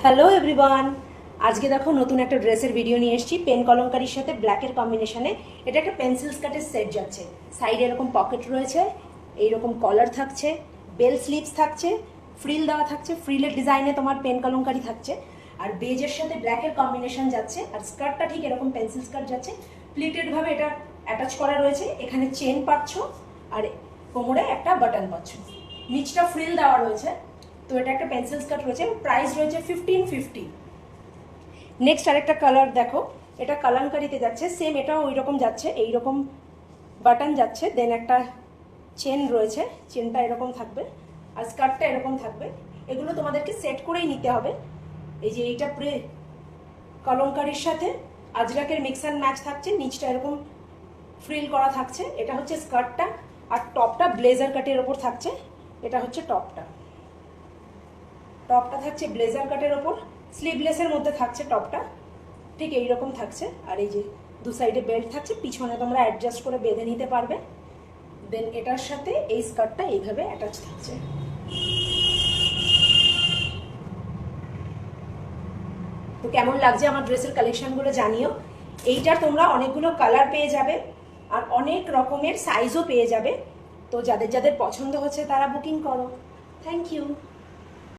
Hello everyone, আজকে দেখো নতুন একটা ড্রেসের ভিডিও নিয়ে এসেছি পেন কলমকারির সাথে ব্ল্যাকের কম্বিনেশনে। এটা একটা পেন্সিল স্কার্টের সেট যাচ্ছে। সাইডে এরকম পকেট রয়েছে, এইরকম কলার থাকছে, বেল স্লিভস থাকছে, ফ্রিল দেওয়া থাকছে, ফ্রিলের ডিজাইনে তোমার পেন কলমকারি থাকছে। আর বেজের সাথে ব্ল্যাকের কম্বিনেশন যাচ্ছে। আর স্কার্টটা ঠিক এরকম পেন্সিল স্কার্ট যাচ্ছে, প্লিটেড ভাবে এটা অ্যাটাচ করা রয়েছে। এখানে চেন পাচ্ছ আর কোমরে একটা বাটন পাচ্ছ, নিচটা ফ্রিল দেওয়া রয়েছে। তো এটা একটা পেন্সিল স্কার্ট রয়েছে, প্রাইস রয়েছে 1550। নেক্সট আরেকটা কালার দেখো, এটা কালামকারিতে যাচ্ছে, সেম এটাও ওই রকম যাচ্ছে, এইরকম বাটন যাচ্ছে, দেন একটা চেন রয়েছে, চেনটা এরকম থাকবে আর স্কার্টটা এরকম থাকবে। এগুলো তোমাদেরকে সেট করেই নিতে হবে। এই যে এইটা কলমকারির সাথে আজরাকের মিক্স অ্যান্ড ম্যাচ থাকছে, নিচটা এরকম ফ্রিল করা থাকছে। এটা হচ্ছে স্কার্টটা, আর টপটা ব্লেজার কাটের ওপর থাকছে। এটা হচ্ছে টপটা থাকছে ব্লেজার কাটের ওপর, স্লিভলেসের মধ্যে থাকছে টপটা, ঠিক এইরকম থাকছে। আর এই যে দু সাইডে বেল্ট থাকছে, পিছনে তোমরা অ্যাডজাস্ট করে বেঁধে নিতে পারবে। দেন এটার সাথে এই স্কার্টটা এইভাবে অ্যাটাচ থাকছে। তো কেমন লাগছে আমার ড্রেসের কালেকশনগুলো জানিও। এইটার তোমরা অনেকগুলো কালার পেয়ে যাবে আর অনেক রকমের সাইজও পেয়ে যাবে। তো যাদের যাদের পছন্দ হচ্ছে তারা বুকিং করো। Thank you.